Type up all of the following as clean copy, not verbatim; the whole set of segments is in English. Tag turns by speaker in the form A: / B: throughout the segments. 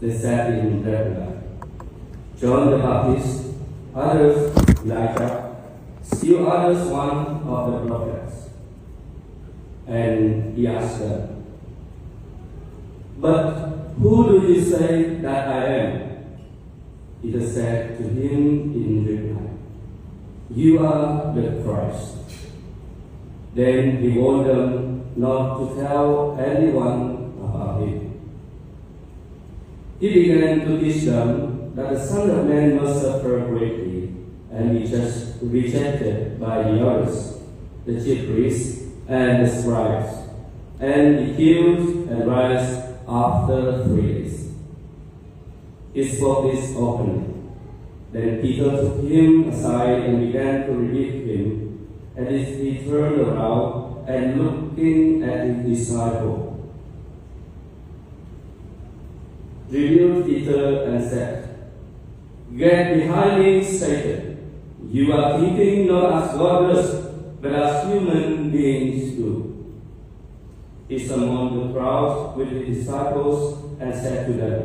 A: they said in reply. John the Baptist, others Elijah, still others one of the prophets. And he asked them, "But who do you say that I am?" Peter said to him in reply, "You are the Christ." Then he warned them not to tell anyone about him. He began to teach them that the Son of Man must suffer greatly and be just rejected by the elders, the chief priests, and the scribes, and be killed and rise after 3 days. He spoke this openly. Then Peter took him aside and began to rebuke him, and he turned around and looking at his disciple, rebuked Peter and said, "Get behind me, Satan. You are thinking not as God does, but as human beings do." He summoned the crowd with his disciples and said to them,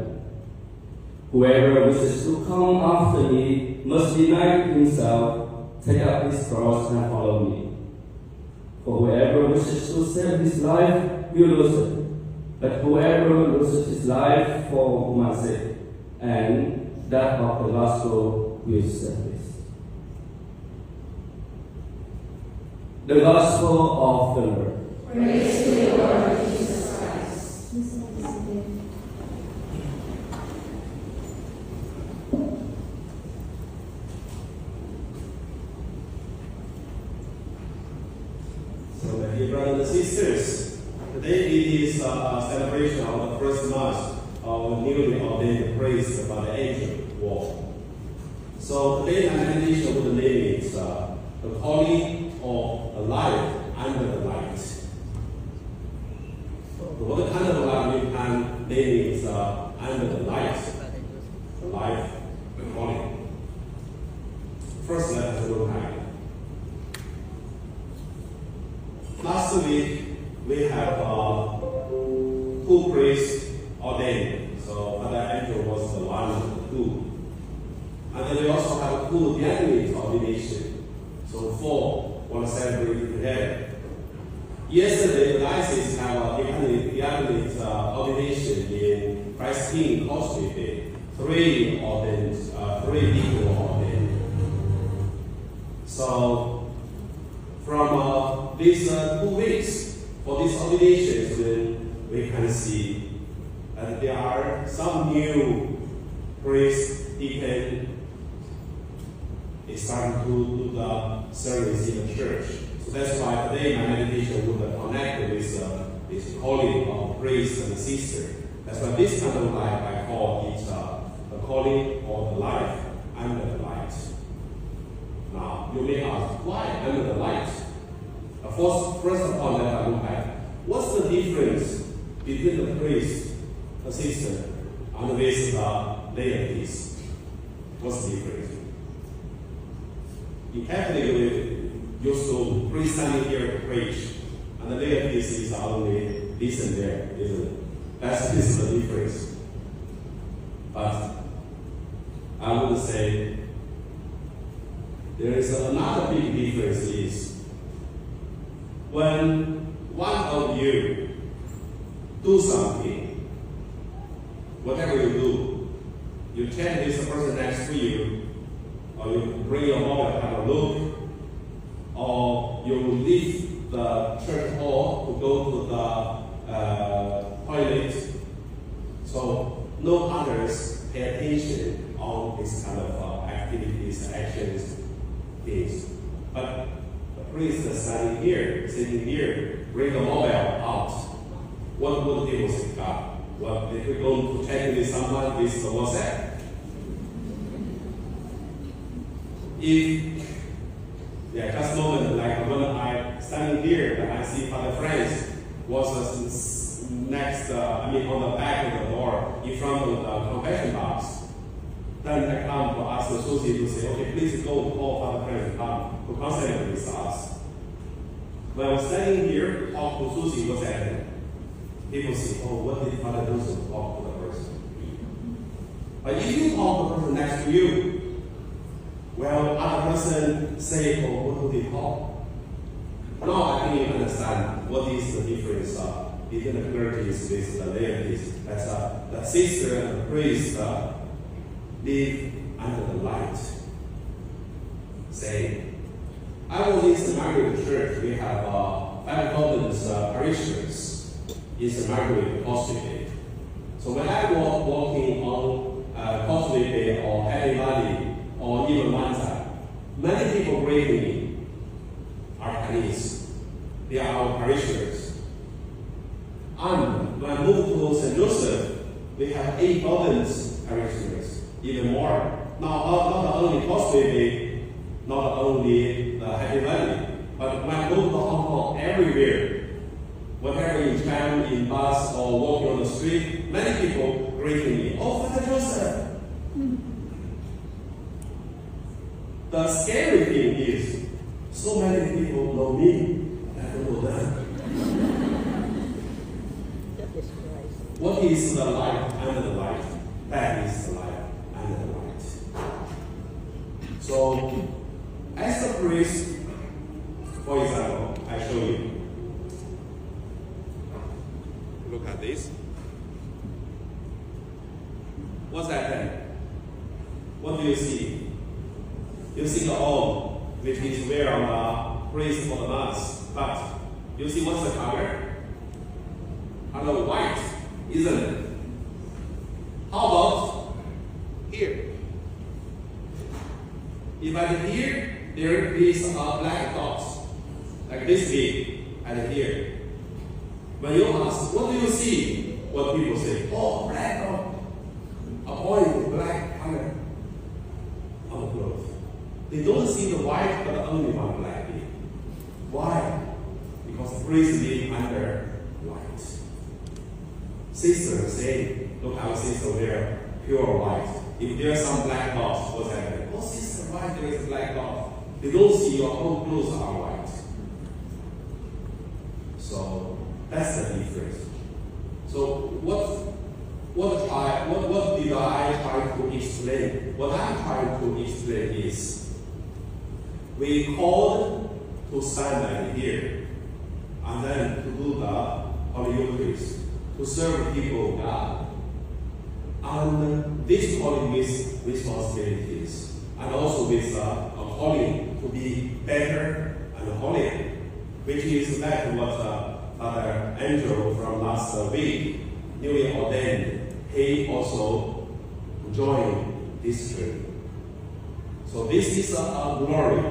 A: "Whoever wishes to come after me must deny himself, take up his cross, and follow me. For whoever wishes to save his life will lose it, but whoever loses his life for my sake and that of the gospel will save it." The Gospel of the Lord.
B: Praise to you, Lord Jesus Christ.
C: So, my dear brothers and sisters, today it is a celebration of the first Mass of the newly ordained priest by the angel Walk. So, today my meditation with the name is the calling of a life under the light. So, what kind of life we can name is under the light, the life, the calling. First, let us look at. Last week, we have two priests ordained. So Father Andrew was the one of the two. And then we also have two diaconate ordination. So 4 were celebrated together. Yesterday, the diocese have a diaconate ordination in Christ King Cosby Day. 3 ordained, 3 people ordained. So from these 2 weeks for these ordinations, we can see that there are some new priests, deacon, is starting to do the service in the church. So that's why today my meditation will connect with this calling of priest and sister. That's why this kind of life I call it the calling of the life under the light. Now, you may ask, why under the light? First of all, let us look at what's the difference between the priest, the sister, and this deities. What's the difference? In Catholic, we used to priest standing here to preach, and the deities is only listen there, isn't it? This is the difference. But I would say there is another big difference is when one of you do something, whatever you do, you check this person next to you, or you bring your mobile to have a look, or you leave the church hall to go to the toilet. So no others pay attention on this kind of activities, actions, things. But the priest is sitting here, bring the mobile out. What would people think about? Well, if we're going to check with someone, this is WhatsApp. Just a moment, like when I standing here, and I see Father Franz was next, on the back of the door, in front of the confession box. Then I come to ask the Susie to say, okay, please go call Father Franz to come to concentrate with us. When I was standing here to talk to Susie, what's happening? People say, oh, what did Father do to talk to the person? But if you talk to the person next to you, well, other person say, oh, what do they talk? Now I think you understand what is the difference between the clergies with the laities. That's the sister and the priest live under the light. Say, I was in St. Margaret Church. We have 5,000 parishioners in St. Margaret Hospital. So when I was walking on Causeway Bay or Happy Valley or even Manta, many people greeting me are Chinese. They are our parishioners. And when I moved to St. Joseph, we have 8,000 parishioners, even more. Now, not only Causeway Bay, not only the Happy Valley, but when I go to Hong Kong, everywhere, whenever in tram, in bus, or walking on the street, many people greeting me. Oh, Father Joseph! The scary thing is, so many people know me, I don't know them. What is the light under the light? That is the light under the light. So, as a priest, for example, I show you. Look at this. What's that then? What do you see? You see the orb, which is where on the priest for the mass. But you see what's the color? Color white, isn't it? How about here? If I here, there is a black dot, like this big, and here. When you ask, what do you see? What people say, oh, black dot. A point with black color on the cloth. They don't see the white, but only one black bit. Why? Because the priest live under light. Sister say, look, our sister wear pure white. If there's some black dots, what's happening? Oh, sister, why there is a black dot? They don't see your whole clothes are white. So that's the difference. So what did I try to explain? What I'm trying to explain is we called to stand right here and then to do the Holy Eucharist, to serve people of God. And this calling with responsibilities and also with a calling to be better and holier, which is like what Father Angel from last week, newly ordained, he also joined this journey. So this is a glory,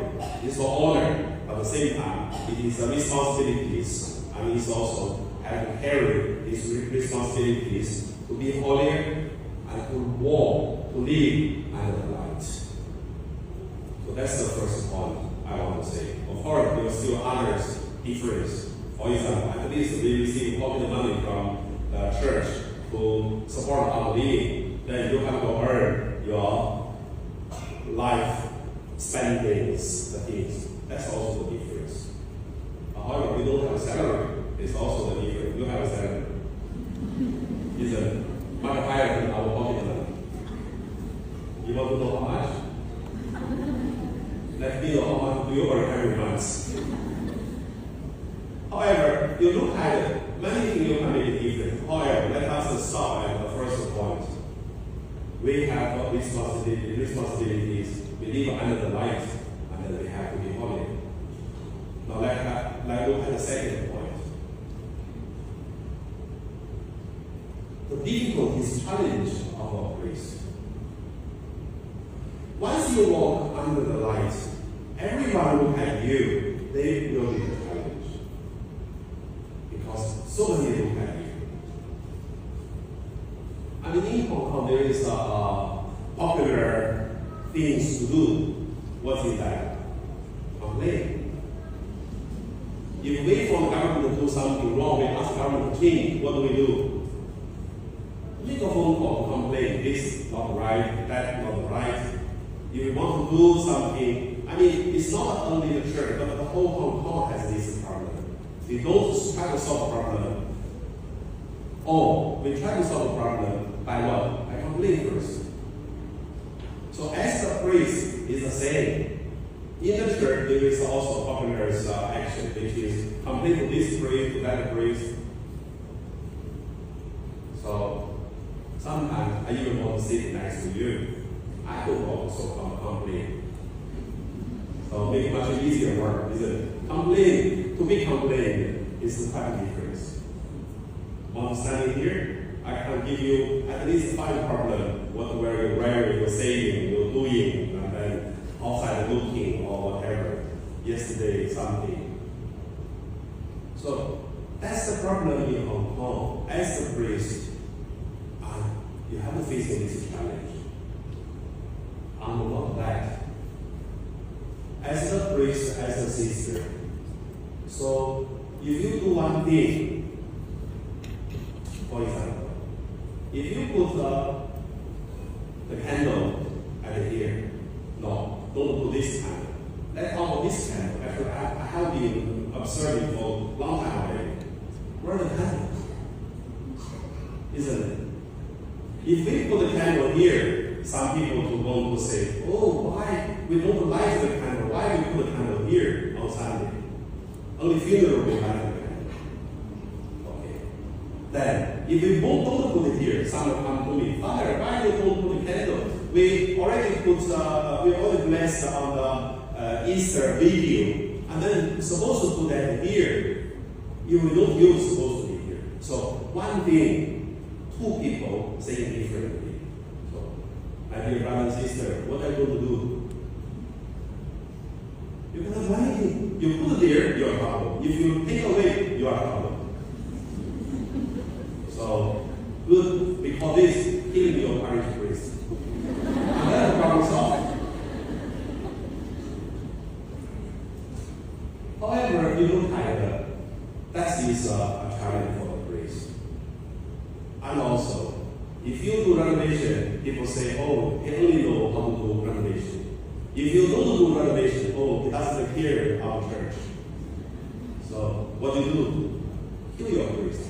C: it's an honor, but at the same time, it is a responsibilities, and it's also have to carry these responsibilities to be holier and to walk, to live under the light. So that's the first point I want to say. Of course, there are still others difference. For example, at least we receive pocket money from the church to support our living. Then you have to earn your life spendings, the things. That's also the difference. However, we don't have a salary. It's also the difference. You have a salary. It's much higher than our pocket money. You want to know how much? Let me know how much do you earn every month. However, you look at it, many things you can make it different. However, let us start at the first point. We have responsibilities. We live under the light, and then we have to be holy. Now let's look at the second point. The difficulties, challenge of our priest. Once you walk under the light, everyone look at you, they will be the challenge. Because so many look at you. I mean, in Hong Kong, there is a popular things to do. What's in that? Complain. If we wait for the government to do something wrong, we ask the government to change, what do? Make a phone call to complain, this not right, that not right. If you want to do something, I mean, it's not only the church, but the whole Hong Kong has this problem. We don't try to solve the problem. Or we try to solve the problem by what? By complaining first. So as the priest is the same. In the church, there is also popular action, which is complete to this priest, to that priest. So sometimes I even want to sit next to you. I could also complain. So make it much easier work, isn't it? Complain, to be complained is quite a difference. While standing here, I can give you at least 5 problems, what you're wearing, you're saying, you're doing, and then outside looking or whatever. Yesterday, something. So that's the problem in Hong Kong. As a priest, you have to face this challenge. On top of that, as a priest, as a sister, so if you do one thing, for example, if you put the candle at here, no, don't put this candle. Let's talk about this candle. Actually, I have been observing for a long time already. Where are the candles? Isn't it? If we put the candle here, some people will go to say, oh, why we don't light the candle? Why we put the candle here on Sunday? Only funeral will light the candle. Okay. Then, if we don't put it here, someone come to me, Father, why you don't put the candle? We already blessed on the Easter video, and then supposed to put that here. You supposed to be here. So one thing, 2 people saying differently. So, my dear brother and sister, what are you going to do? You're going to write it. You put it there, you're a problem. If you take away, you are a problem. So, good, we call this killing your parish priest. And that's the problem solved. However, you look at that is a challenge for the priest. And also, if you do renovation, people say, oh, he only knows how to do renovation. If you don't do renovation, oh, he doesn't care our church. So, what do? Kill your priest.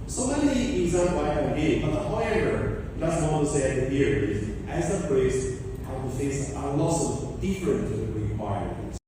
C: So many examples I can give, but however, just want to say here is, as a priest, I have to face a lot of different requirements.